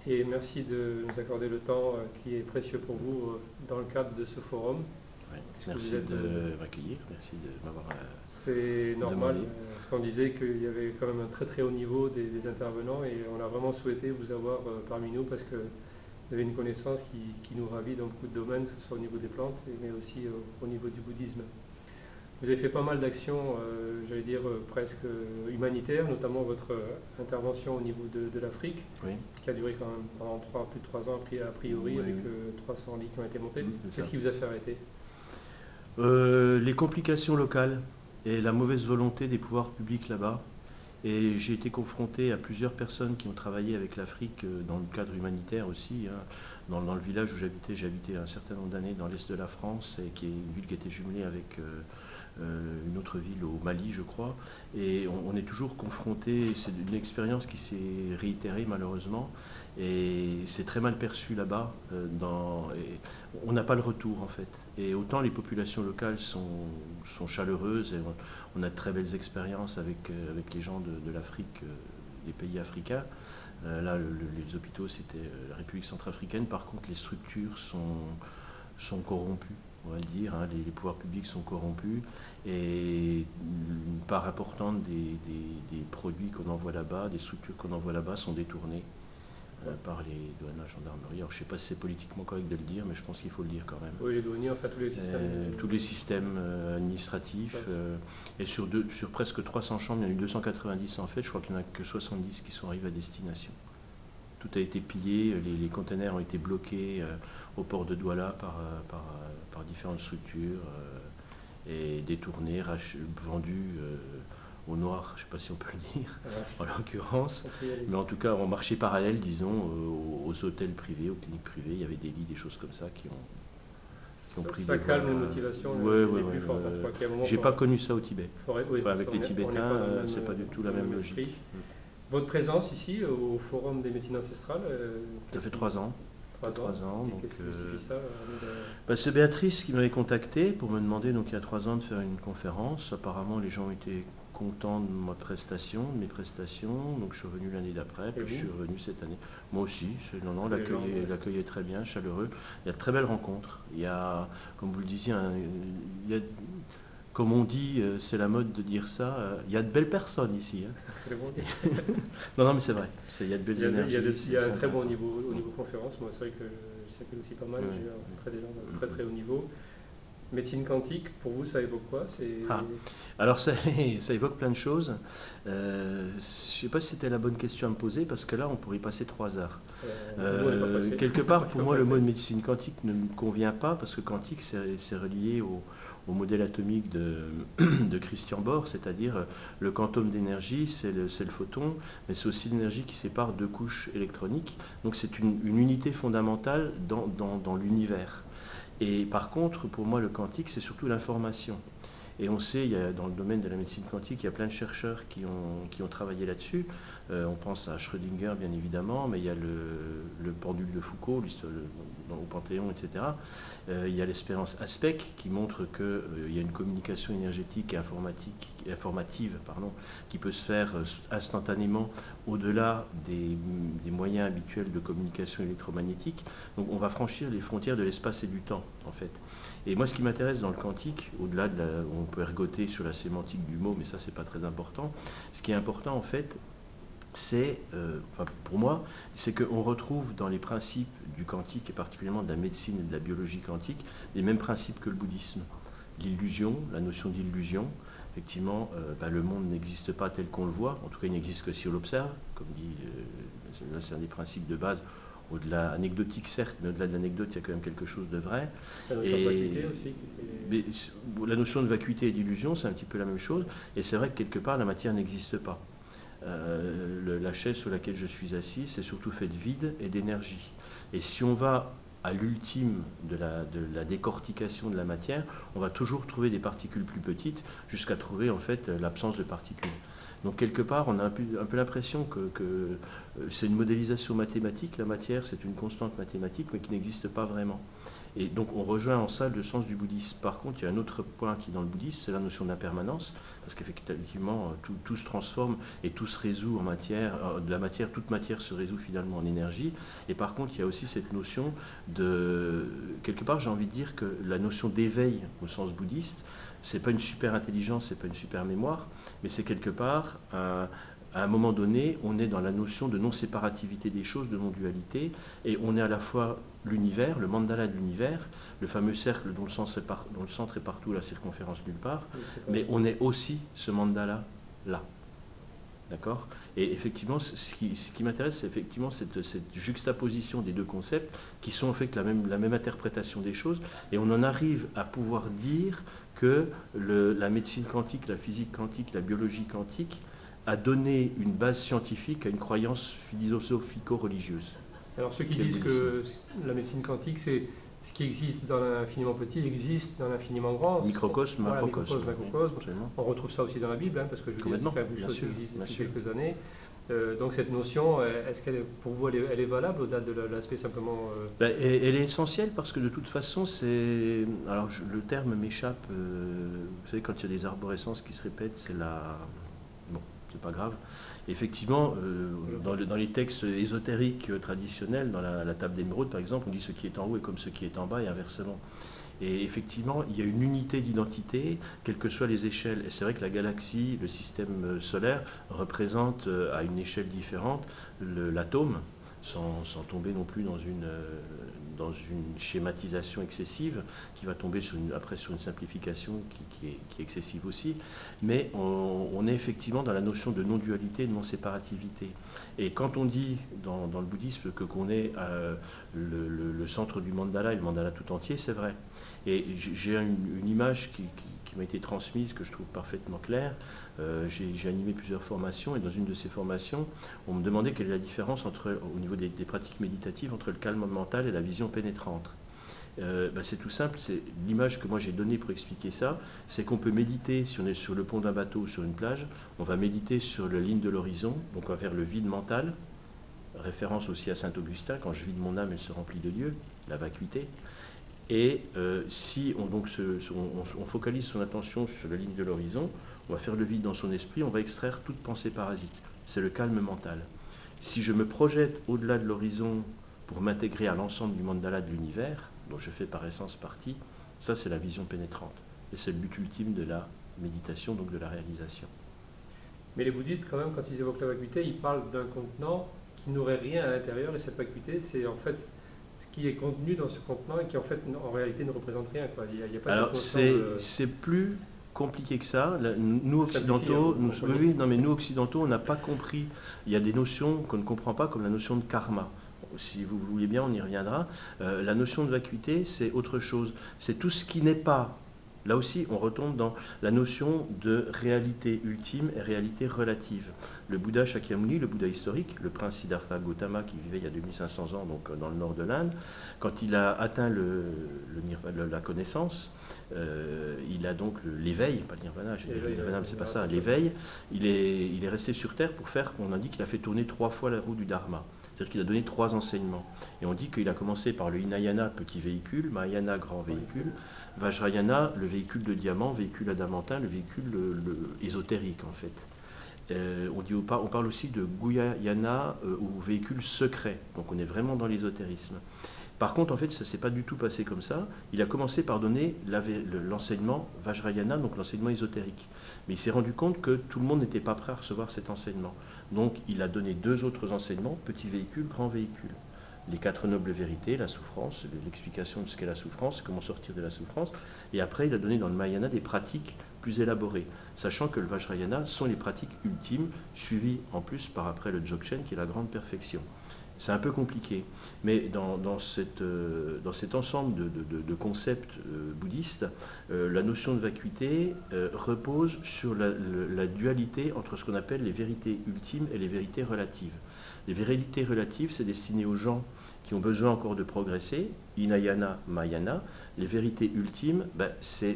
et merci de nous accorder le temps qui est précieux pour vous dans le cadre de ce forum. Ouais, merci de m'accueillir, merci de m'avoir C'est normal, demandé. parce qu'on disait qu'il y avait quand même un très très haut niveau des intervenants et on a vraiment souhaité vous avoir parmi nous parce que vous avez une connaissance qui nous ravit dans beaucoup de domaines, que ce soit au niveau des plantes, mais aussi au niveau du bouddhisme. Vous avez fait pas mal d'actions, j'allais dire presque humanitaires, notamment votre intervention au niveau de l'Afrique, Oui. qui a duré quand même pendant plus de 3 ans a priori, Oui, avec oui. 300 lits qui ont été montés. C'est Qu'est-ce ça. qui vous a fait arrêter? Les complications locales et la mauvaise volonté des pouvoirs publics là-bas. Et j'ai été confronté à plusieurs personnes qui ont travaillé avec l'Afrique dans le cadre humanitaire aussi. Hein. Dans le village où j'habitais un certain nombre d'années dans l'est de la France, et qui est une ville qui était jumelée avec une autre ville au Mali, je crois. Et on est toujours confronté, c'est une expérience qui s'est réitérée malheureusement, et c'est très mal perçu là-bas. On n'a pas le retour en fait. Et autant les populations locales sont chaleureuses, et on a de très belles expériences avec les gens de l'Afrique, des pays africains. Là, les hôpitaux, c'était la République centrafricaine. Par contre, les structures sont corrompues, on va le dire. Hein. Les pouvoirs publics sont corrompus, et une part importante des produits qu'on envoie là-bas, des structures qu'on envoie là-bas, sont détournées par les douanes, la gendarmerie. Alors, je ne sais pas si c'est politiquement correct de le dire, mais je pense qu'il faut le dire quand même. Oui, les douaniers, enfin Tous les systèmes administratifs. Et sur presque 300 chambres, il y en a eu 290 en fait. Je crois qu'il n'y en a que 70 qui sont arrivés à destination. Tout a été pillé, les containers ont été bloqués au port de Douala par différentes structures, et détournés, vendus au noir, je ne sais pas si on peut le dire, en l'occurrence, mais en tout cas en marché parallèle, disons, aux hôtels privés, aux cliniques privées. Il y avait des lits, des choses comme ça qui ont pris ça des calme voies. les motivations Ouais, les plus fortes. J'ai pas connu ça au Tibet. Oui, Avec les Tibétains, c'est pas du tout la même logique. Votre présence ici au Forum des médecines ancestrales, ça fait 3 ans. 3 ans. Donc, qu'est-ce qui justifie ça c'est Béatrice qui m'avait contacté pour me demander, donc il y a 3 ans, de faire une conférence. Apparemment, les gens étaient contents de mes prestations. Donc je suis revenu l'année d'après, puis je suis revenu cette année. Moi aussi. Non, l'accueil est très bien, chaleureux. Il y a de très belles rencontres. Il y a, comme vous le disiez, comme on dit, c'est la mode de dire ça, il y a de belles personnes ici. Hein. Non, mais c'est vrai. Il y a de belles énergies. Il y a un très bon niveau au niveau conférence. Moi, c'est vrai que je sais aussi pas mal. J'ai rencontré des gens de très très haut niveau. Médecine quantique, pour vous, ça évoque quoi? Alors ça évoque plein de choses. Je ne sais pas si c'était la bonne question à me poser, parce que là, on pourrait y passer 3 heures. Quelque part, pour moi, le mot de médecine quantique ne me convient pas, parce que quantique, c'est relié au modèle atomique de Christian Bohr, c'est-à-dire le quantum d'énergie, c'est le photon, mais c'est aussi l'énergie qui sépare 2 couches électroniques. Donc c'est une unité fondamentale dans l'univers. Et par contre, pour moi, le quantique, c'est surtout l'information. Et on sait, dans le domaine de la médecine quantique, il y a plein de chercheurs qui ont travaillé là-dessus. On pense à Schrödinger, bien évidemment, mais il y a le pendule de Foucault, au Panthéon, etc. Il y a l'expérience Aspect, qui montre qu'il y a une communication énergétique et informative, qui peut se faire instantanément au-delà des moyens habituels de communication électromagnétique. Donc on va franchir les frontières de l'espace et du temps, en fait. Et moi, ce qui m'intéresse dans le quantique, au-delà on peut ergoter sur la sémantique du mot, mais ça, c'est pas très important. Ce qui est important, en fait, c'est, pour moi, c'est qu'on retrouve dans les principes du quantique, et particulièrement de la médecine et de la biologie quantique, les mêmes principes que le bouddhisme. L'illusion, la notion d'illusion. Effectivement, le monde n'existe pas tel qu'on le voit, en tout cas il n'existe que si on l'observe, comme dit, c'est un des principes de base, au-delà anecdotique certes, mais au-delà de l'anecdote, il y a quand même quelque chose de vrai. La notion de vacuité et d'illusion, c'est un petit peu la même chose, et c'est vrai que quelque part la matière n'existe pas. La chaise sur laquelle je suis assis, c'est surtout fait de vide et d'énergie. Et si on va à l'ultime de la décortication de la matière, on va toujours trouver des particules plus petites, jusqu'à trouver en fait l'absence de particules. Donc quelque part, on a un peu l'impression que c'est une modélisation mathématique, la matière c'est une constante mathématique, mais qui n'existe pas vraiment. Et donc on rejoint en ça le sens du bouddhisme. Par contre, il y a un autre point qui est dans le bouddhisme, c'est la notion d'impermanence, parce qu'effectivement tout se transforme et tout se résout en matière, de la matière, toute matière se résout finalement en énergie. Et par contre, il y a aussi cette notion de, quelque part j'ai envie de dire que la notion d'éveil au sens bouddhiste, c'est pas une super intelligence, c'est pas une super mémoire, mais c'est quelque part à un moment donné, on est dans la notion de non-séparativité des choses, de non-dualité, et on est à la fois l'univers, le mandala de l'univers, le fameux cercle dont le centre est partout, la circonférence nulle part, mais on est aussi ce mandala-là. D'accord? Et effectivement, ce qui m'intéresse, c'est effectivement cette juxtaposition des deux concepts qui sont en fait la même interprétation des choses, et on en arrive à pouvoir dire que la médecine quantique, la physique quantique, la biologie quantique a donné une base scientifique à une croyance philosophico-religieuse. Alors ceux qui disent que la médecine quantique, c'est ce qui existe dans l'infiniment petit, existe dans l'infiniment grand. Microcosme, voilà, macrocosme. Macrocosme. On retrouve ça aussi dans la Bible, hein, parce que je veux dire, c'est quelque chose qui existe depuis quelques années. Donc cette notion, est-ce qu'elle, pour vous, elle est valable au-delà de l'aspect simplement... Elle est essentielle parce que de toute façon, c'est... Alors le terme m'échappe, vous savez, quand il y a des arborescences qui se répètent, c'est la... Bon, c'est pas grave. Effectivement, dans les textes ésotériques traditionnels, dans la table d'émeraude par exemple, on dit ce qui est en haut est comme ce qui est en bas et inversement. Et effectivement, il y a une unité d'identité, quelles que soient les échelles. Et c'est vrai que la galaxie, le système solaire, représente à une échelle différente l'atome, sans tomber non plus dans une schématisation excessive, qui va tomber après sur une simplification qui est excessive aussi. Mais on est effectivement dans la notion de non-dualité, de non-séparativité. Et quand on dit dans le bouddhisme qu'on est le centre du mandala et le mandala tout entier, c'est vrai. Et j'ai une image qui m'a été transmise, que je trouve parfaitement claire. J'ai animé plusieurs formations, et dans une de ces formations, on me demandait quelle est la différence au niveau des pratiques méditatives entre le calme mental et la vision pénétrante. C'est tout simple, c'est l'image que moi j'ai donnée pour expliquer ça, c'est qu'on peut méditer, si on est sur le pont d'un bateau ou sur une plage, on va méditer sur la ligne de l'horizon, donc on va faire le vide mental, référence aussi à Saint-Augustin, quand je vide mon âme, elle se remplit de Dieu, la vacuité. Et si on focalise son attention sur la ligne de l'horizon, on va faire le vide dans son esprit, on va extraire toute pensée parasite. C'est le calme mental. Si je me projette au-delà de l'horizon pour m'intégrer à l'ensemble du mandala de l'univers, dont je fais par essence partie, ça c'est la vision pénétrante. Et c'est le but ultime de la méditation, donc de la réalisation. Mais les bouddhistes, quand même, quand ils évoquent la vacuité, ils parlent d'un contenant qui n'aurait rien à l'intérieur, et cette vacuité, c'est en fait qui est contenu dans ce contenant et qui en fait en réalité ne représente rien, quoi. Il y a pas. Alors c'est plus compliqué que ça. Nous occidentaux, nous occidentaux, on n'a pas compris. Il y a des notions qu'on ne comprend pas, comme la notion de karma. Si vous voulez bien, on y reviendra. La notion de vacuité, c'est autre chose. C'est tout ce qui n'est pas. Là aussi, on retombe dans la notion de réalité ultime et réalité relative. Le Bouddha Shakyamuni, le Bouddha historique, le prince Siddhartha Gautama qui vivait il y a 2500 ans donc dans le nord de l'Inde, quand il a atteint la connaissance, il a donc l'éveil, pas le nirvana, c'est pas ça, l'éveil, il est resté sur terre pour faire, on a dit qu'il a fait tourner 3 fois la roue du Dharma. C'est-à-dire qu'il a donné 3 enseignements. Et on dit qu'il a commencé par le Hinayana, petit véhicule, Mahayana, grand véhicule, Vajrayana, le véhicule de diamant, véhicule adamantin, le véhicule ésotérique en fait. On parle aussi de Guyayana ou véhicule secret. Donc on est vraiment dans l'ésotérisme. Par contre, en fait, ça ne s'est pas du tout passé comme ça. Il a commencé par donner l'enseignement Vajrayana, donc l'enseignement ésotérique. Mais il s'est rendu compte que tout le monde n'était pas prêt à recevoir cet enseignement. Donc il a donné 2 autres enseignements, petit véhicule, grand véhicule. Les 4 nobles vérités, la souffrance, l'explication de ce qu'est la souffrance, comment sortir de la souffrance. Et après, il a donné dans le Mahayana des pratiques plus élaborées, sachant que le Vajrayana sont les pratiques ultimes, suivies en plus par après le Dzogchen, qui est la grande perfection. C'est un peu compliqué, mais dans cet ensemble de concepts bouddhistes, la notion de vacuité repose sur la dualité entre ce qu'on appelle les vérités ultimes et les vérités relatives. Les vérités relatives, c'est destiné aux gens qui ont besoin encore de progresser, Hinayana, Mahayana. Les vérités ultimes,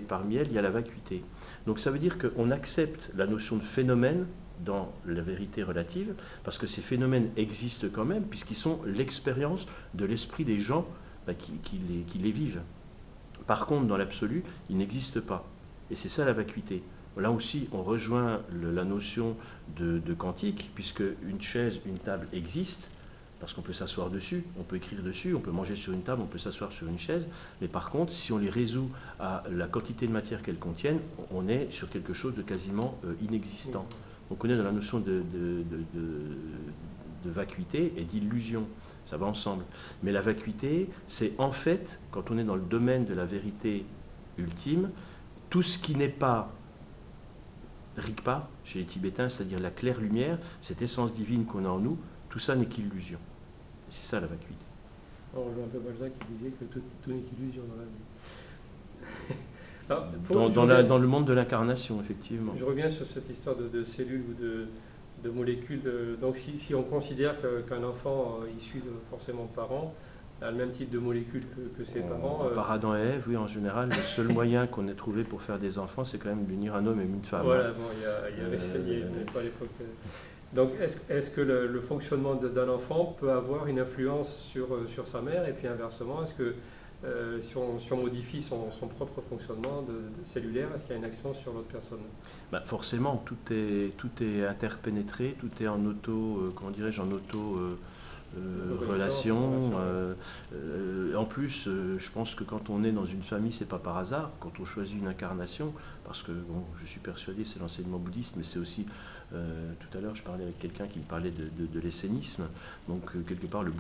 parmi elles, il y a la vacuité. Donc ça veut dire qu'on accepte la notion de phénomène dans la vérité relative, parce que ces phénomènes existent quand même, puisqu'ils sont l'expérience de l'esprit des gens qui les vivent. Par contre, dans l'absolu, ils n'existent pas. Et c'est ça la vacuité. Là aussi, on rejoint la notion de quantique, puisque une chaise, une table existent, parce qu'on peut s'asseoir dessus, on peut écrire dessus, on peut manger sur une table, on peut s'asseoir sur une chaise, mais par contre, si on les résout à la quantité de matière qu'elles contiennent, on est sur quelque chose de quasiment inexistant. Donc on est dans la notion de vacuité et d'illusion, ça va ensemble. Mais la vacuité, c'est en fait, quand on est dans le domaine de la vérité ultime, tout ce qui n'est pas Rigpa, chez les Tibétains, c'est-à-dire la claire lumière, cette essence divine qu'on a en nous, tout ça n'est qu'illusion. C'est ça la vacuité. On rejoint un peu Balzac qui disait que tout n'est qu'illusion dans la vie. Dans le monde de l'incarnation, effectivement. Je reviens sur cette histoire de cellules ou de molécules. Donc si on considère qu'un enfant issu forcément de parents a le même type de molécules que ses parents. Par Adam et Ève, oui, en général, le seul moyen qu'on ait trouvé pour faire des enfants, c'est quand même d'unir un homme et une femme. Voilà, bon, il y avait pas à l'époque. Donc, est-ce que le fonctionnement d'un enfant peut avoir une influence sur sa mère, et puis inversement, est-ce que si on modifie son propre fonctionnement cellulaire, est-ce qu'il y a une action sur l'autre personne? Forcément, tout est interpénétré, tout est en auto, relation. En plus, je pense que quand on est dans une famille, c'est pas par hasard. Quand on choisit une incarnation, parce que bon, je suis persuadé, c'est l'enseignement bouddhiste, mais c'est aussi tout à l'heure, je parlais avec quelqu'un qui me parlait de l'essénisme. Donc quelque part, le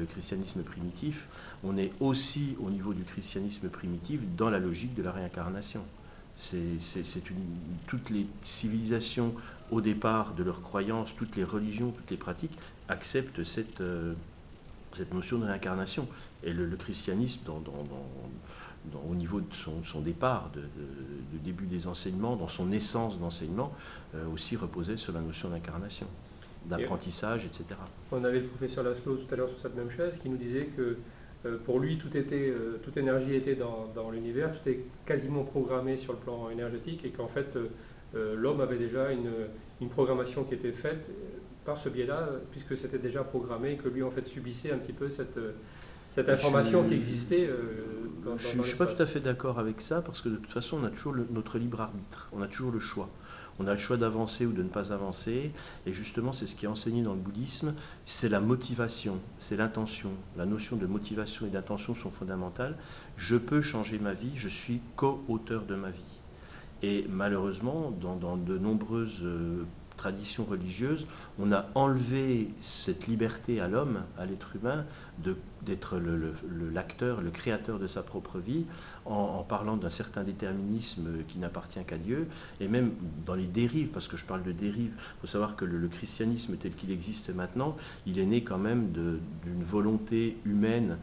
christianisme primitif, on est aussi au niveau du christianisme primitif dans la logique de la réincarnation. Toutes les civilisations au départ de leurs croyances, toutes les religions, toutes les pratiques acceptent cette notion de réincarnation. Et le christianisme, au niveau de son départ, du début des enseignements, dans son essence d'enseignement, aussi reposait sur la notion d'incarnation, d'apprentissage, etc. On avait le professeur Laszlo tout à l'heure sur cette même chaise qui nous disait que pour lui, toute énergie était dans l'univers, tout était quasiment programmé sur le plan énergétique, et qu'en fait, l'homme avait déjà une programmation qui était faite par ce biais-là, puisque c'était déjà programmé, et que lui, en fait, subissait un petit peu cette information qui existait dans je ne suis pas tout à fait d'accord avec ça, parce que de toute façon, on a toujours notre libre arbitre, on a toujours le choix. On a le choix d'avancer ou de ne pas avancer, et justement c'est ce qui est enseigné dans le bouddhisme, c'est la motivation, c'est l'intention. La notion de motivation et d'intention sont fondamentales. Je peux changer ma vie, je suis co-auteur de ma vie. Et malheureusement, dans de nombreuses traditions religieuses, on a enlevé cette liberté à l'homme, à l'être humain, d'être l'acteur, le créateur de sa propre vie, en parlant d'un certain déterminisme qui n'appartient qu'à Dieu, et même dans les dérives, parce que je parle de dérives, il faut savoir que le christianisme tel qu'il existe maintenant, il est né quand même d'une volonté humaine.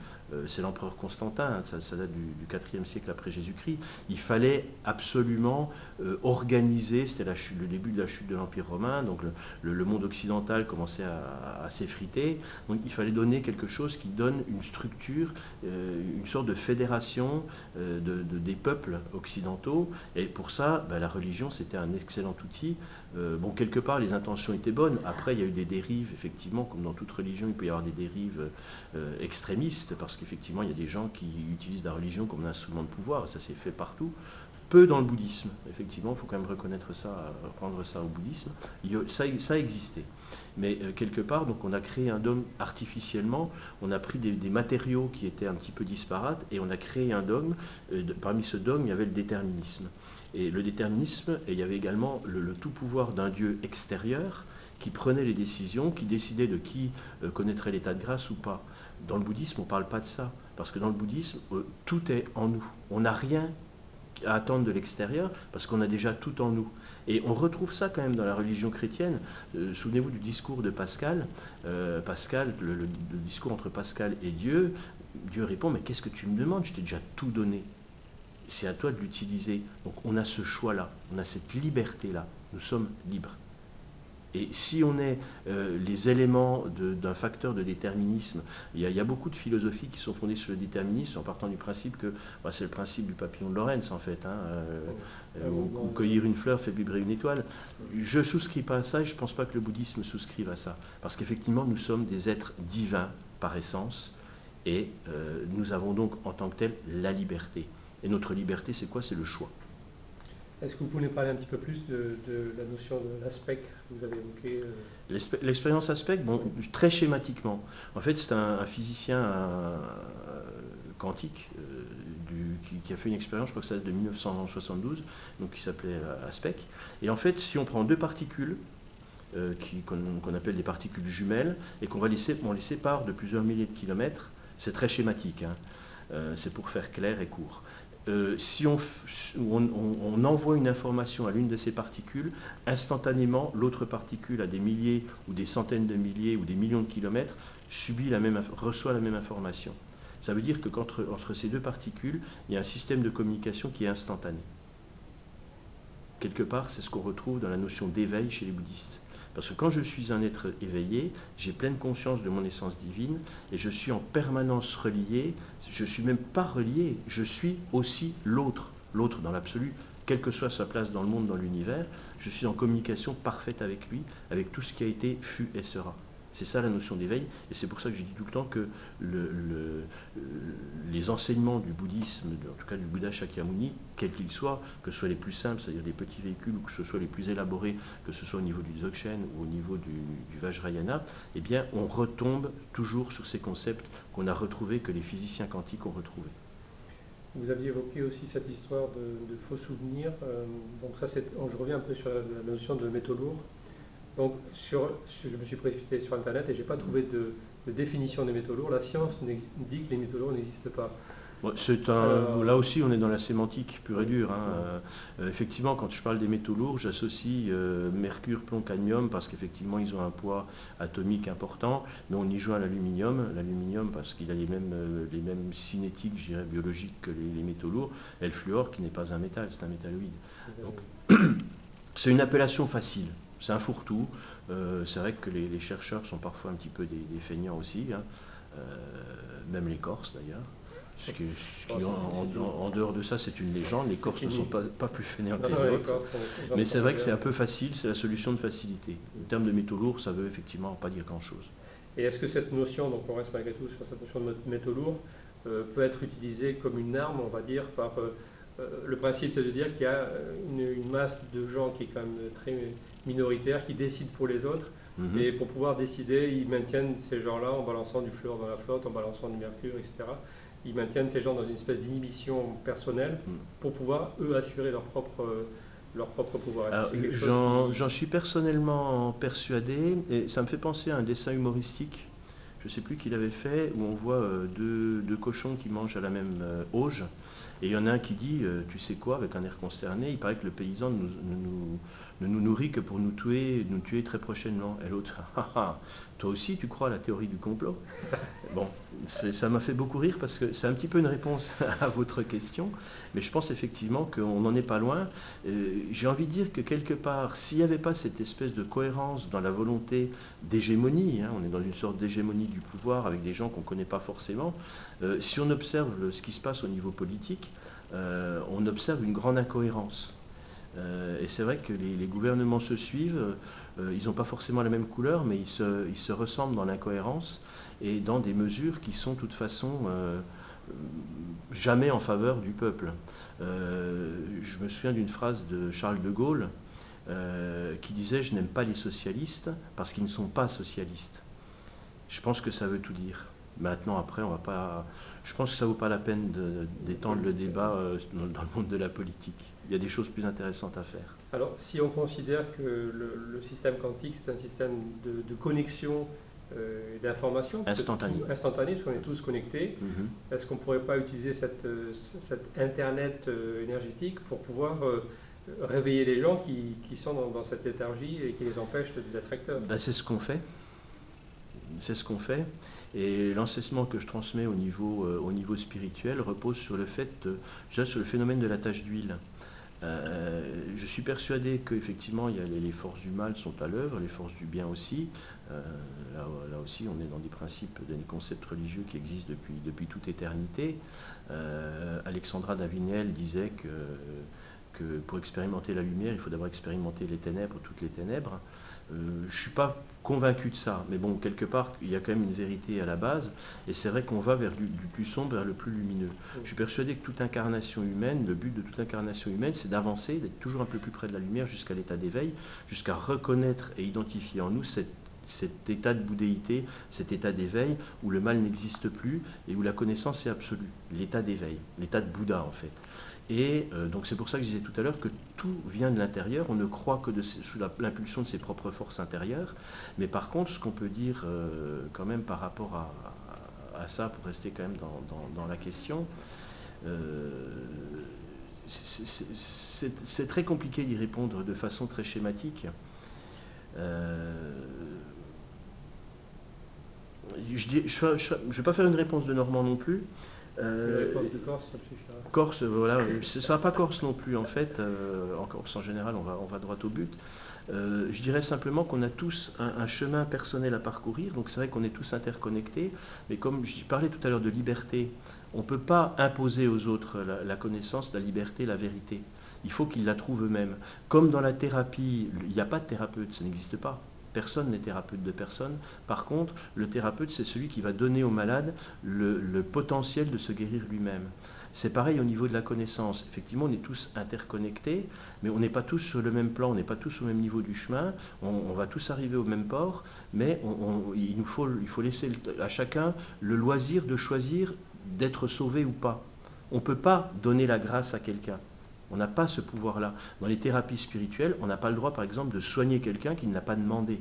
C'est l'empereur Constantin, ça date du IVe siècle après Jésus-Christ. Il fallait absolument organiser, c'était le début de la chute de l'Empire romain, donc le monde occidental commençait à s'effriter, donc il fallait donner quelque chose qui donne une structure, une sorte de fédération des peuples occidentaux, et pour ça, la religion c'était un excellent outil. Bon, quelque part les intentions étaient bonnes, après il y a eu des dérives, effectivement, comme dans toute religion il peut y avoir des dérives extrémistes, parce qu'effectivement il y a des gens qui utilisent la religion comme un instrument de pouvoir, ça s'est fait partout. Peu dans le bouddhisme, effectivement, il faut quand même reconnaître ça, rendre ça au bouddhisme. Ça a existé. Mais quelque part, donc on a créé un dogme artificiellement, on a pris des matériaux qui étaient un petit peu disparates, et on a créé un dogme. Parmi ce dogme, il y avait le déterminisme. Et le déterminisme, et il y avait également le tout pouvoir d'un Dieu extérieur qui prenait les décisions, qui décidait de qui connaîtrait l'état de grâce ou pas. Dans le bouddhisme, on ne parle pas de ça, parce que dans le bouddhisme, tout est en nous. On n'a rien à attendre de l'extérieur, parce qu'on a déjà tout en nous. Et on retrouve ça quand même dans la religion chrétienne. Souvenez-vous du discours de Pascal. Le discours entre Pascal et Dieu. Dieu répond, mais qu'est-ce que tu me demandes? Je t'ai déjà tout donné. C'est à toi de l'utiliser. Donc on a ce choix-là, on a cette liberté-là. Nous sommes libres. Et si on est les éléments d'un facteur de déterminisme, il y a beaucoup de philosophies qui sont fondées sur le déterminisme en partant du principe que c'est le principe du papillon de Lorentz en fait, où cueillir une fleur fait vibrer une étoile. Je ne souscris pas à ça et je ne pense pas que le bouddhisme souscrive à ça. Parce qu'effectivement nous sommes des êtres divins par essence et nous avons donc en tant que tel la liberté. Et notre liberté c'est quoi? C'est le choix. Est-ce que vous pouvez parler un petit peu plus de la notion de l'aspect que vous avez évoqué L'expérience aspect, bon, très schématiquement. En fait, c'est un physicien quantique qui a fait une expérience, je crois que ça date de 1972, donc qui s'appelait aspect. Et en fait, si on prend deux particules, qu'on appelle des particules jumelles, et on les sépare de plusieurs milliers de kilomètres, c'est très schématique, c'est pour faire clair et court. Si on envoie une information à l'une de ces particules, instantanément, l'autre particule à des milliers ou des centaines de milliers ou des millions de kilomètres reçoit la même information. Ça veut dire qu'entre ces deux particules, il y a un système de communication qui est instantané. Quelque part, c'est ce qu'on retrouve dans la notion d'éveil chez les bouddhistes. Parce que quand je suis un être éveillé, j'ai pleine conscience de mon essence divine et je suis en permanence relié, je ne suis même pas relié, je suis aussi l'autre dans l'absolu, quelle que soit sa place dans le monde, dans l'univers, je suis en communication parfaite avec lui, avec tout ce qui a été, fut et sera. C'est ça la notion d'éveil, et c'est pour ça que je dis tout le temps que les enseignements du bouddhisme, en tout cas du Bouddha Shakyamuni, quels qu'ils soient, que ce soit les plus simples, c'est-à-dire les petits véhicules, ou que ce soit les plus élaborés, que ce soit au niveau du Dzogchen ou au niveau du Vajrayana, eh bien on retombe toujours sur ces concepts qu'on a retrouvés, que les physiciens quantiques ont retrouvés. Vous aviez évoqué aussi cette histoire de faux souvenirs, donc ça je reviens un peu sur la notion de métaux lourds. Donc, je me suis précipité sur Internet et je n'ai pas trouvé de définition des métaux lourds. La science dit que les métaux lourds n'existent pas. Bon, là aussi, on est dans la sémantique pure et dure. Effectivement, quand je parle des métaux lourds, j'associe mercure, plomb, cadmium, parce qu'effectivement, ils ont un poids atomique important, mais on y joint l'aluminium parce qu'il a les mêmes cinétiques, je dirais, biologiques que les métaux lourds, et le fluor, qui n'est pas un métal, c'est un métalloïde. Donc, c'est une appellation facile. C'est un fourre-tout. C'est vrai que les chercheurs sont parfois un petit peu des feignants aussi, même les Corses d'ailleurs. En dehors de ça, c'est une légende. Les Corses ne sont pas plus fainéants que les autres. Mais c'est vrai que c'est un peu facile, c'est la solution de facilité. En termes de métaux lourds, ça veut effectivement pas dire grand-chose. Et est-ce que cette notion, donc on reste malgré tout sur cette notion de métaux lourds, peut être utilisée comme une arme, on va dire, par... le principe, c'est de dire qu'il y a une masse de gens qui est quand même très minoritaire, qui décident pour les autres, et pour pouvoir décider, ils maintiennent ces gens-là en balançant du fluor dans la flotte, en balançant du mercure, etc. Ils maintiennent ces gens dans une espèce d'inhibition personnelle pour pouvoir, eux, assurer leur propre pouvoir. J'en suis personnellement persuadé, et ça me fait penser à un dessin humoristique, je ne sais plus qui l'avait fait, où on voit deux cochons qui mangent à la même auge, et il y en a un qui dit, tu sais quoi, avec un air consterné, il paraît que le paysan ne nous nourrit que pour nous tuer très prochainement. Et l'autre, toi aussi tu crois à la théorie du complot? Bon, ça m'a fait beaucoup rire parce que c'est un petit peu une réponse à votre question, mais je pense effectivement qu'on n'en est pas loin. J'ai envie de dire que quelque part, s'il n'y avait pas cette espèce de cohérence dans la volonté d'hégémonie, on est dans une sorte d'hégémonie du pouvoir avec des gens qu'on ne connaît pas forcément, si on observe ce qui se passe au niveau politique, on observe une grande incohérence. Et c'est vrai que les gouvernements se suivent, ils n'ont pas forcément la même couleur, mais ils se ressemblent dans l'incohérence et dans des mesures qui sont de toute façon jamais en faveur du peuple. Je me souviens d'une phrase de Charles de Gaulle qui disait « Je n'aime pas les socialistes parce qu'ils ne sont pas socialistes ». Je pense que ça veut tout dire. Maintenant, après, je pense que ça ne vaut pas la peine d'étendre le débat dans le monde de la politique. Il y a des choses plus intéressantes à faire. Alors, si on considère que le système quantique, c'est un système de connexion et d'information instantanée, parce qu'on est tous connectés, est-ce qu'on ne pourrait pas utiliser cette Internet énergétique pour pouvoir réveiller les gens qui sont dans cette léthargie et qui les empêchent d'être acteurs? C'est ce qu'on fait. C'est ce qu'on fait, et l'enseignement que je transmets au niveau spirituel repose sur le fait, déjà sur le phénomène de la tache d'huile. Je suis persuadé qu'effectivement, les forces du mal sont à l'œuvre, les forces du bien aussi. Là aussi, on est dans des principes, des concepts religieux qui existent depuis toute éternité. Alexandra d'Avignel disait que pour expérimenter la lumière, il faut d'abord expérimenter les ténèbres, toutes les ténèbres. Je ne suis pas convaincu de ça, mais bon, quelque part, il y a quand même une vérité à la base, et c'est vrai qu'on va du plus sombre vers le plus lumineux. Je suis persuadé que toute incarnation humaine, le but de toute incarnation humaine, c'est d'avancer, d'être toujours un peu plus près de la lumière jusqu'à l'état d'éveil, jusqu'à reconnaître et identifier en nous cet état de bouddhéité, cet état d'éveil où le mal n'existe plus et où la connaissance est absolue, l'état d'éveil, l'état de Bouddha en fait. Et donc c'est pour ça que je disais tout à l'heure que tout vient de l'intérieur, on ne croit que sous l'impulsion de ses propres forces intérieures, mais par contre ce qu'on peut dire quand même par rapport à ça, pour rester quand même dans la question, c'est très compliqué d'y répondre de façon très schématique. Je ne vais pas faire une réponse de Normand non plus. Réponse de Corse, ça suffira. Corse, voilà, ce ne sera pas Corse non plus en fait. En Corse en général, on va droit au but. Je dirais simplement qu'on a tous un chemin personnel à parcourir, donc c'est vrai qu'on est tous interconnectés, mais comme je parlais tout à l'heure de liberté, on ne peut pas imposer aux autres la connaissance, la liberté, la vérité. Il faut qu'ils la trouvent eux-mêmes. Comme dans la thérapie, il n'y a pas de thérapeute, ça n'existe pas. Personne n'est thérapeute de personne. Par contre, le thérapeute, c'est celui qui va donner au malade le potentiel de se guérir lui-même. C'est pareil au niveau de la connaissance. Effectivement, on est tous interconnectés, mais on n'est pas tous sur le même plan, on n'est pas tous au même niveau du chemin, on va tous arriver au même port, mais il faut laisser à chacun le loisir de choisir d'être sauvé ou pas. On ne peut pas donner la grâce à quelqu'un. On n'a pas ce pouvoir-là. Dans les thérapies spirituelles, on n'a pas le droit, par exemple, de soigner quelqu'un qui ne l'a pas demandé.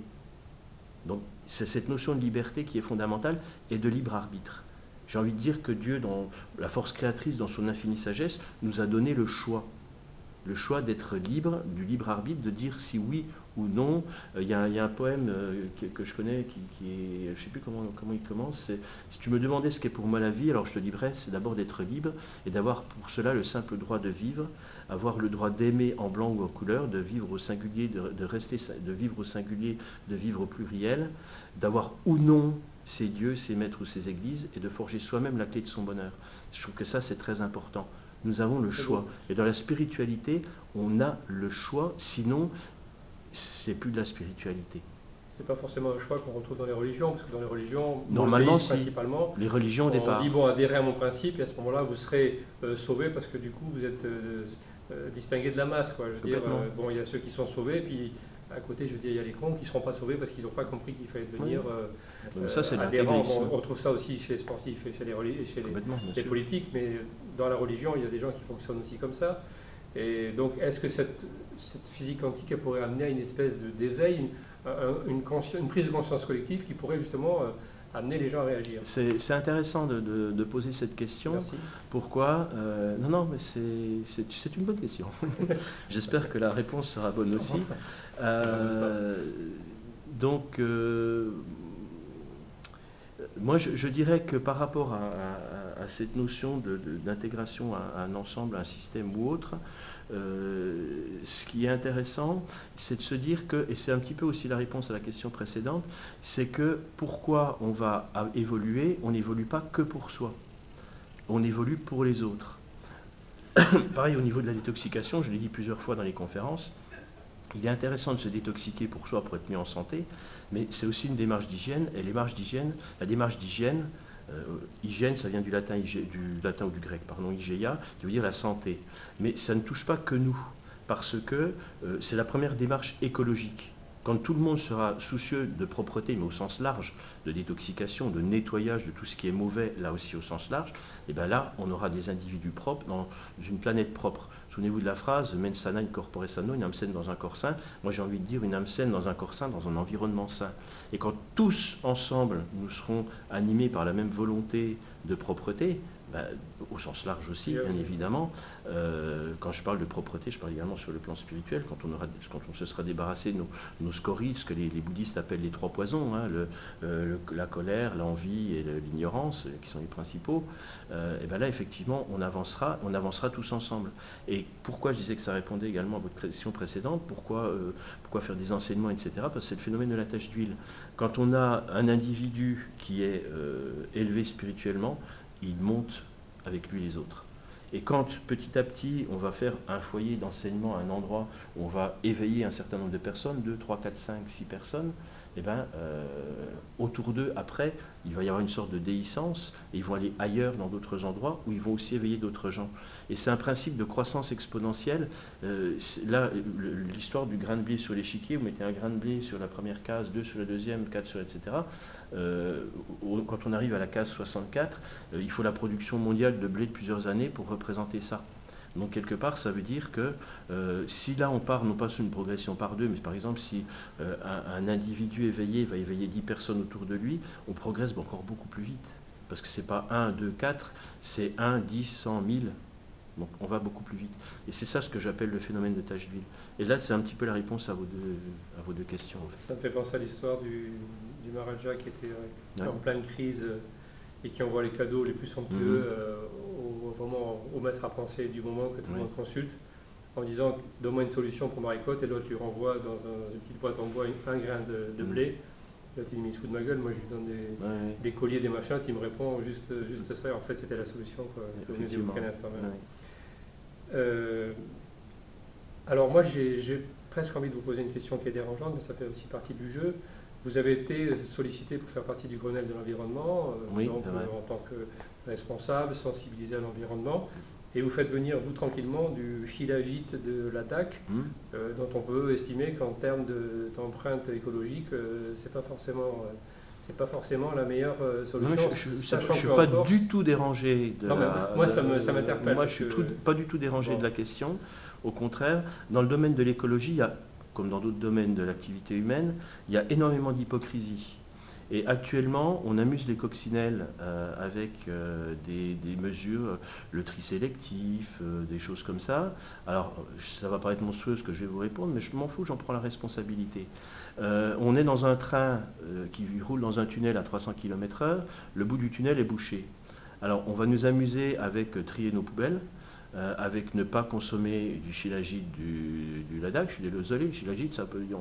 Donc, c'est cette notion de liberté qui est fondamentale et de libre arbitre. J'ai envie de dire que Dieu, dans la force créatrice, dans son infinie sagesse, nous a donné le choix. Le choix d'être libre, du libre arbitre, de dire si oui ou non. Il y a un poème que je connais qui est, je ne sais plus comment il commence, c'est « Si tu me demandais ce qu'est pour moi la vie, alors je te dirais, c'est d'abord d'être libre et d'avoir pour cela le simple droit de vivre, avoir le droit d'aimer en blanc ou en couleur, de vivre au singulier, de vivre au singulier, de vivre au pluriel, d'avoir ou non ses dieux, ses maîtres ou ses églises et de forger soi-même la clé de son bonheur. » Je trouve que ça, c'est très important. Nous avons le choix. Et dans la spiritualité, on a le choix, sinon, c'est plus de la spiritualité. C'est pas forcément un choix qu'on retrouve dans les religions, parce que dans les religions, normalement, principalement, les religions au départ. On dit, bon, adhérez à mon principe, et à ce moment-là, vous serez sauvés, parce que du coup, vous êtes distingué de la masse, quoi. Je veux dire, bon, il y a ceux qui sont sauvés, puis à côté, je veux dire, il y a les cons qui ne seront pas sauvés parce qu'ils n'ont pas compris qu'il fallait devenir ça, c'est adhérents. On trouve ça aussi chez les sportifs et chez les politiques, mais dans la religion, il y a des gens qui fonctionnent aussi comme ça. Et donc, est-ce que cette physique quantique pourrait amener à une espèce d'éveil, une prise de conscience collective qui pourrait justement amener les gens à réagir? C'est intéressant de poser cette question. Merci. Pourquoi Non, mais c'est une bonne question. J'espère que la réponse sera bonne aussi. Donc, moi, je dirais que par rapport à cette notion d'intégration à un ensemble, à un système ou autre, ce qui est intéressant, c'est de se dire que, et c'est un petit peu aussi la réponse à la question précédente, c'est que pourquoi on va évoluer, on n'évolue pas que pour soi, on évolue pour les autres. Pareil au niveau de la détoxication, je l'ai dit plusieurs fois dans les conférences, il est intéressant de se détoxiquer pour soi, pour être mieux en santé, mais c'est aussi une démarche d'hygiène, et la démarche d'hygiène, hygiène, ça vient du latin ou du grec, pardon, hygeia, qui veut dire la santé. Mais ça ne touche pas que nous, parce que c'est la première démarche écologique. Quand tout le monde sera soucieux de propreté, mais au sens large, de détoxication, de nettoyage de tout ce qui est mauvais, là aussi au sens large, et bien là, on aura des individus propres dans une planète propre. Souvenez-vous de la phrase « mens sana in corpore sano », une âme saine dans un corps sain. Moi, j'ai envie de dire une âme saine dans un corps sain, dans un environnement sain. Et quand tous ensemble, nous serons animés par la même volonté de propreté, Au sens large aussi, bien évidemment. Quand je parle de propreté, je parle également sur le plan spirituel, quand on se sera débarrassé de nos scories, ce que les bouddhistes appellent les 3 poisons, hein, la colère, l'envie et l'ignorance, qui sont les principaux, et bien là, effectivement, on avancera tous ensemble. Et pourquoi je disais que ça répondait également à votre question précédente, pourquoi faire des enseignements, etc. Parce que c'est le phénomène de la tache d'huile. Quand on a un individu qui est élevé spirituellement, il monte avec lui les autres. Et quand petit à petit on va faire un foyer d'enseignement à un endroit où on va éveiller un certain nombre de personnes, 2, 3, 4, 5, 6 personnes, et autour d'eux, après, il va y avoir une sorte de déhiscence, et ils vont aller ailleurs dans d'autres endroits où ils vont aussi éveiller d'autres gens. Et c'est un principe de croissance exponentielle. Là, l'histoire du grain de blé sur l'échiquier, vous mettez un grain de blé sur la première case, 2 sur la deuxième, 4 sur etc. Quand on arrive à la case 64, il faut la production mondiale de blé de plusieurs années pour représenter ça. Donc quelque part, ça veut dire que si là on part non pas sur une progression par 2, mais par exemple si un individu éveillé va éveiller 10 personnes autour de lui, on progresse encore beaucoup plus vite. Parce que c'est pas 1, 2, 4, c'est 1, 10, 100, 1000. Donc on va beaucoup plus vite. Et c'est ça ce que j'appelle le phénomène de tache d'huile. Et là, c'est un petit peu la réponse à vos deux questions. En fait. Ça me fait penser à l'histoire du Maharaja qui était en pleine crise et qui envoie les cadeaux les plus somptueux au maître à penser du moment que tout le monde consulte, en disant donne-moi une solution pour ma récolte, et l'autre lui renvoie dans une petite boîte en bois un grain de blé. Là, il me fout de ma gueule, moi je lui donne des colliers, des machins, il me répond juste ça, et en fait c'était la solution, quoi. Alors moi j'ai presque envie de vous poser une question qui est dérangeante, mais ça fait aussi partie du jeu. Vous avez été sollicité pour faire partie du Grenelle de l'environnement, en tant que responsable, sensibilisé à l'environnement, et vous faites venir, vous tranquillement, du shilajit de Ladakh, dont on peut estimer qu'en termes d'empreinte écologique, c'est pas forcément la meilleure solution. Non, je ne suis pas du tout dérangé de moi, ça m'interpelle. Moi, je ne suis pas du tout dérangé de la question. Au contraire, dans le domaine de l'écologie, il y a, comme dans d'autres domaines de l'activité humaine, il y a énormément d'hypocrisie. Et actuellement, on amuse les coccinelles avec des mesures, le tri sélectif, des choses comme ça. Alors, ça va paraître monstrueux ce que je vais vous répondre, mais je m'en fous, j'en prends la responsabilité. On est dans un train qui roule dans un tunnel à 300 km/h, le bout du tunnel est bouché. Alors, on va nous amuser avec trier nos poubelles, avec ne pas consommer du shilajit du Ladakh. Je suis désolé, le shilajit,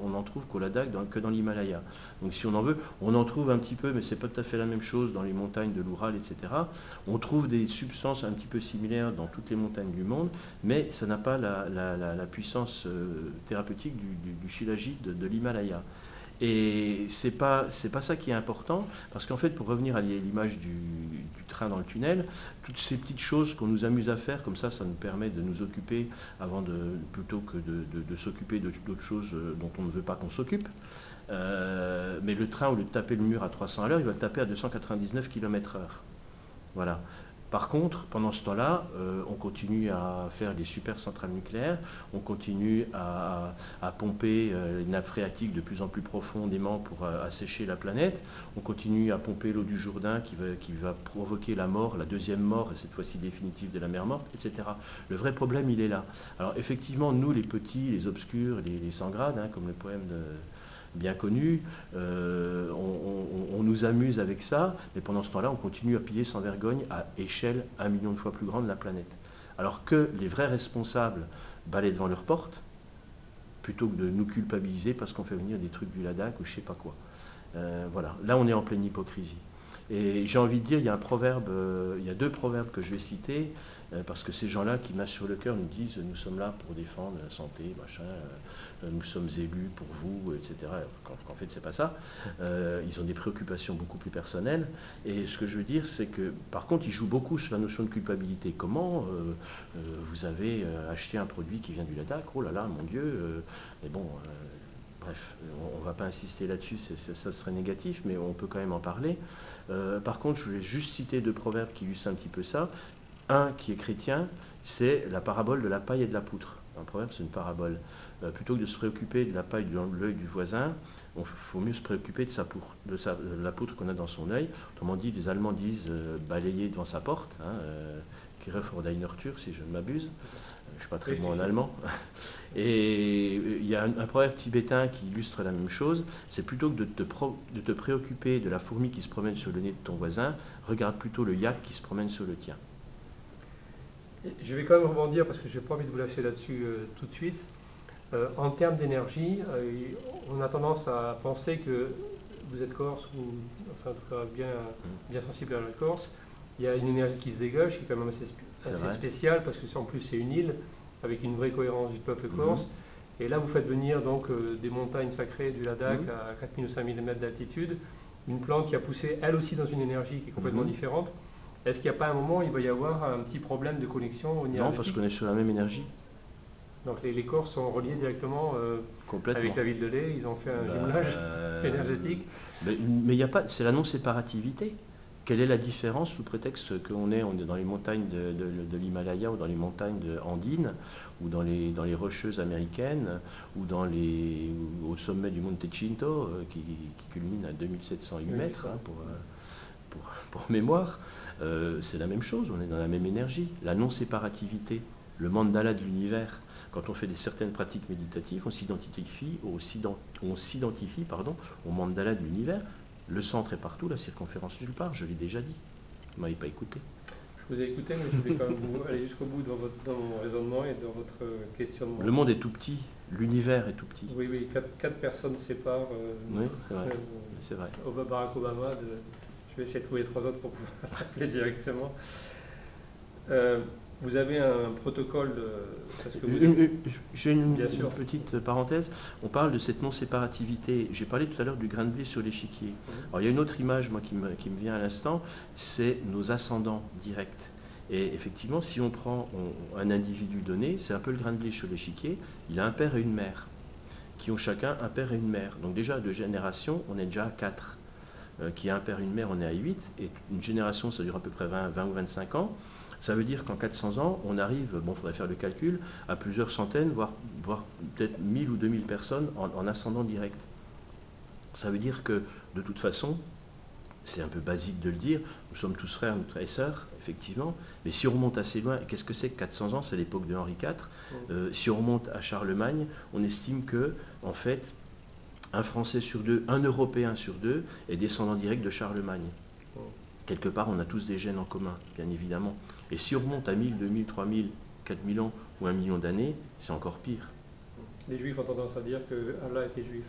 on n'en trouve qu'au Ladakh, que dans l'Himalaya. Donc si on en veut, on en trouve un petit peu, mais c'est pas tout à fait la même chose dans les montagnes de l'Oural, etc. On trouve des substances un petit peu similaires dans toutes les montagnes du monde, mais ça n'a pas la puissance thérapeutique du shilajit de l'Himalaya. Et c'est pas ça qui est important, parce qu'en fait, pour revenir à l'image du train dans le tunnel, toutes ces petites choses qu'on nous amuse à faire, comme ça nous permet de nous occuper plutôt que de s'occuper d'autres choses dont on ne veut pas qu'on s'occupe. Mais le train, au lieu de taper le mur à 300 à l'heure, il va le taper à 299 km/h. Voilà. Par contre, pendant ce temps-là, on continue à faire des super centrales nucléaires, on continue à pomper une nappe phréatique de plus en plus profondément pour assécher la planète, on continue à pomper l'eau du Jourdain qui va provoquer la mort, la deuxième mort, et cette fois-ci définitive de la mer morte, etc. Le vrai problème, il est là. Alors effectivement, nous, les petits, les obscurs, les sans grades, comme le poème bien connu, on nous amuse avec ça, mais pendant ce temps-là, on continue à piller sans vergogne à échelle 1 million de fois plus grande la planète. Alors que les vrais responsables balaient devant leur porte, plutôt que de nous culpabiliser parce qu'on fait venir des trucs du Ladakh ou je sais pas quoi. Voilà, là on est en pleine hypocrisie. Et j'ai envie de dire, il y a deux proverbes que je vais citer, parce que ces gens-là qui massent sur le cœur nous disent nous sommes là pour défendre la santé, machin, nous sommes élus pour vous, etc. En fait, c'est pas ça. Ils ont des préoccupations beaucoup plus personnelles. Et ce que je veux dire, c'est que, par contre, ils jouent beaucoup sur la notion de culpabilité. Comment vous avez acheté un produit qui vient du Ladakh? Oh là là, mon Dieu. Mais bon. Bref, on ne va pas insister là-dessus, ça serait négatif, mais on peut quand même en parler. Par contre, je voulais juste citer 2 proverbes qui illustrent un petit peu ça. Un qui est chrétien, c'est la parabole de la paille et de la poutre. Un proverbe, c'est une parabole. Plutôt que de se préoccuper de la paille dans l'œil du voisin, il faut mieux se préoccuper de la poutre qu'on a dans son œil. Autrement dit, les Allemands disent balayer devant sa porte, Kirche vor deiner Tür, si je ne m'abuse. Je ne suis pas très bon en allemand. Et il y a un proverbe tibétain qui illustre la même chose. C'est plutôt que de te préoccuper de la fourmi qui se promène sur le nez de ton voisin, regarde plutôt le yak qui se promène sur le tien. Je vais quand même rebondir parce que je n'ai pas envie de vous lâcher là-dessus tout de suite. En termes d'énergie, on a tendance à penser que vous êtes corse, ou enfin en tout cas bien sensible à la Corse. Il y a une énergie qui se dégage, qui est quand même assez spéciale, parce que en plus c'est une île, avec une vraie cohérence du peuple corse. Et là vous faites venir donc des montagnes sacrées du Ladakh à 4000 ou 5000 mètres d'altitude, une plante qui a poussé elle aussi dans une énergie qui est complètement différente. Est-ce qu'il n'y a pas un moment où il va y avoir un petit problème de connexion énergétique? Non, parce qu'on est sur la même énergie. Donc les Corses sont reliés directement avec la ville de Lé, ils ont fait un jumelage énergétique. Mais il n'y a pas, c'est la non-séparativité. Quelle est la différence sous prétexte qu'on est dans les montagnes de l'Himalaya ou dans les montagnes andines ou dans les rocheuses américaines ou au sommet du Monte Cinto qui culmine à 2708 mètres pour mémoire. C'est la même chose, on est dans la même énergie. La non-séparativité, le mandala de l'univers. Quand on fait certaines pratiques méditatives, on s'identifie au mandala de l'univers. Le centre est partout, la circonférence nulle part, je l'ai déjà dit. Vous ne m'avez pas écouté. Je vous ai écouté, mais je vais quand même aller jusqu'au bout dans mon raisonnement et dans votre questionnement. Le monde est tout petit, l'univers est tout petit. Oui, quatre personnes séparent c'est vrai. Barack Obama. Je vais essayer de trouver 3 autres pour pouvoir appeler directement. Vous avez un protocole J'ai une petite parenthèse. On parle de cette non-séparativité. J'ai parlé tout à l'heure du grain de blé sur l'échiquier. Alors il y a une autre image moi, qui me vient à l'instant, c'est nos ascendants directs. Et effectivement, si on prend un individu donné, c'est un peu le grain de blé sur l'échiquier, il a un père et une mère, qui ont chacun un père et une mère. Donc déjà, à 2 générations, on est déjà à 4. Qui a un père et une mère, on est à 8. Et une génération, ça dure à peu près 20 ou 25 ans. Ça veut dire qu'en 400 ans, on arrive, il faudrait faire le calcul, à plusieurs centaines, voire peut-être 1000 ou 2000 personnes en ascendant direct. Ça veut dire que, de toute façon, c'est un peu basique de le dire, nous sommes tous frères et sœurs, effectivement, mais si on remonte assez loin, qu'est-ce que c'est que 400 ans? C'est l'époque de Henri IV. Si on remonte à Charlemagne, on estime que, en fait, un Français sur 2, un Européen sur 2 est descendant direct de Charlemagne. Quelque part, on a tous des gènes en commun, bien évidemment. Et si on remonte à 1000, 2000, 3000, 4000 ans ou 1 million d'années, c'est encore pire. Les Juifs ont tendance à dire que Allah était juif.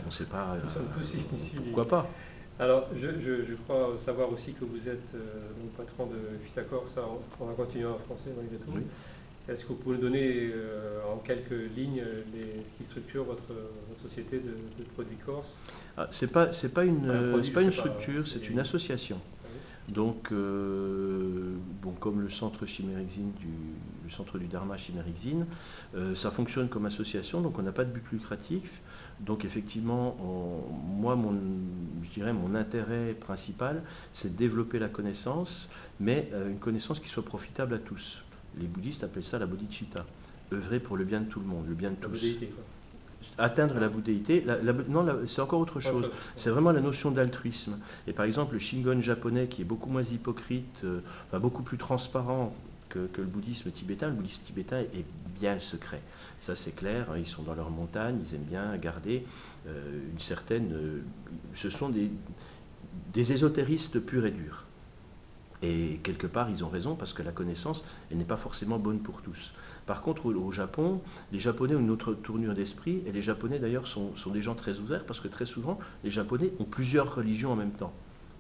On ne sait pas. Nous sommes tous issus. Pourquoi pas? Alors, je crois savoir aussi que vous êtes le patron de Vitacor, ça on va continuer en français malgré tout. Oui. Est-ce que vous pouvez nous donner en quelques lignes ce qui structure votre société de produits corse? C'est pas une structure, c'est une association. Donc, comme le centre Chimérexine, le centre du Dharma Chimérexine, ça fonctionne comme association, donc on n'a pas de but lucratif. Donc effectivement, je dirais mon intérêt principal, c'est de développer la connaissance, mais une connaissance qui soit profitable à tous. Les bouddhistes appellent ça la bodhicitta, œuvrer pour le bien de tout le monde, le bien de tous. Atteindre la bouddhéité, c'est encore autre chose. C'est vraiment la notion d'altruisme. Et par exemple, le Shingon japonais, qui est beaucoup moins hypocrite, beaucoup plus transparent que le bouddhisme tibétain. Le bouddhisme tibétain est bien le secret. Ça, c'est clair. Ils sont dans leur montagne, ils aiment bien garder une certaine. Ce sont des ésotéristes purs et durs. Et quelque part, ils ont raison, parce que la connaissance, elle n'est pas forcément bonne pour tous. Par contre, au Japon, les Japonais ont une autre tournure d'esprit, et les Japonais, d'ailleurs, sont des gens très ouverts, parce que très souvent, les Japonais ont plusieurs religions en même temps.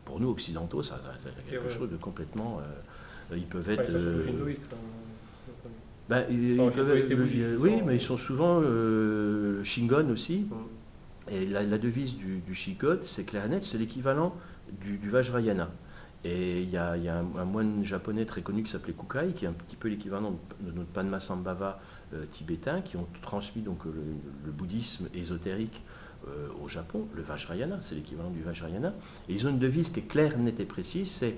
Pour nous, occidentaux, ça a quelque chose de complètement... ils peuvent être... oui, mais ils sont souvent Shingon aussi. Et la devise du Shigot, c'est clair et net, c'est l'équivalent du Vajrayana. Et il y a un moine japonais très connu qui s'appelait Kukai, qui est un petit peu l'équivalent de notre Padmasambhava tibétain, qui ont transmis donc le bouddhisme ésotérique au Japon, le Vajrayana, c'est l'équivalent du Vajrayana. Et ils ont une devise qui est claire, nette et précise, c'est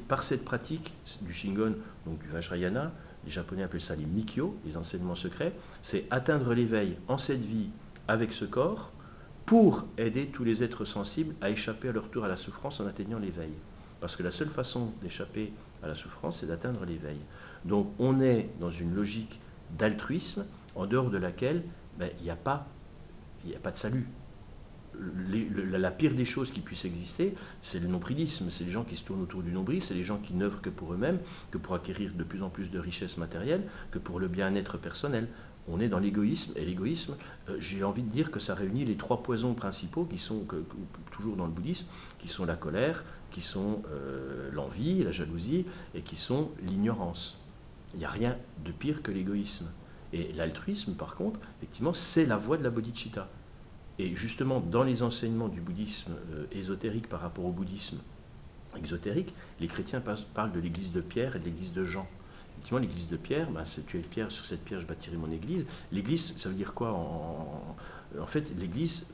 par cette pratique du Shingon, donc du Vajrayana, les Japonais appellent ça les Mikyo, les enseignements secrets, c'est atteindre l'éveil en cette vie avec ce corps pour aider tous les êtres sensibles à échapper à leur tour à la souffrance en atteignant l'éveil. Parce que la seule façon d'échapper à la souffrance, c'est d'atteindre l'éveil. Donc on est dans une logique d'altruisme en dehors de laquelle il n'y a pas de salut. La pire des choses qui puissent exister, c'est le nombrilisme, c'est les gens qui se tournent autour du nombril, c'est les gens qui n'œuvrent que pour eux-mêmes, que pour acquérir de plus en plus de richesses matérielles, que pour le bien-être personnel. On est dans l'égoïsme, et l'égoïsme, j'ai envie de dire que ça réunit les 3 poisons principaux qui sont, toujours dans le bouddhisme, qui sont la colère, qui sont l'envie, la jalousie, et qui sont l'ignorance. Il n'y a rien de pire que l'égoïsme. Et l'altruisme, par contre, effectivement, c'est la voie de la bodhicitta. Et justement, dans les enseignements du bouddhisme ésotérique par rapport au bouddhisme exotérique, les chrétiens parlent de l'église de Pierre et de l'église de Jean. Effectivement, l'église de Pierre, c'est tu es Pierre, sur cette pierre je bâtirai mon église. L'église, ça veut dire quoi en fait, l'église,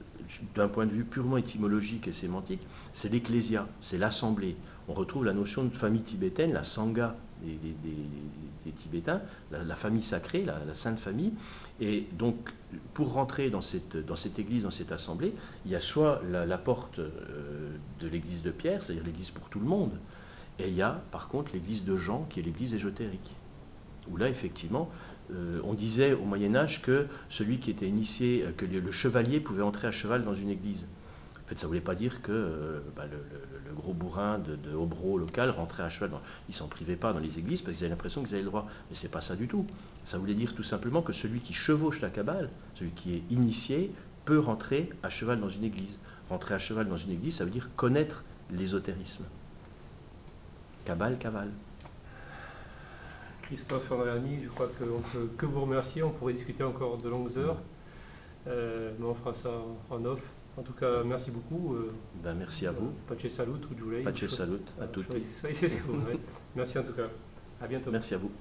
d'un point de vue purement étymologique et sémantique, c'est l'ecclésia, c'est l'assemblée. On retrouve la notion de famille tibétaine, la sangha des Tibétains, la famille sacrée, la sainte famille. Et donc, pour rentrer dans cette église, dans cette assemblée, il y a soit la porte de l'église de Pierre, c'est-à-dire l'église pour tout le monde, et il y a par contre l'église de Jean, qui est l'église ésotérique. Où là, effectivement, on disait au Moyen-Âge que celui qui était initié, que le chevalier pouvait entrer à cheval dans une église. En fait, ça ne voulait pas dire que le gros bourrin de Hobro local rentrait à cheval. Ils ne s'en privaient pas dans les églises parce qu'ils avaient l'impression qu'ils avaient le droit. Mais ce n'est pas ça du tout. Ça voulait dire tout simplement que celui qui chevauche la Kabbale, celui qui est initié, peut rentrer à cheval dans une église. Rentrer à cheval dans une église, ça veut dire connaître l'ésotérisme. Kabbale, cavale. Christophe Andréani, je crois qu'on ne peut que vous remercier. On pourrait discuter encore de longues heures, mais on fera ça en off. En tout cas, merci beaucoup. Merci à vous. Pace salut, Pace salut à toutes. Merci en tout cas. À bientôt. Merci à vous.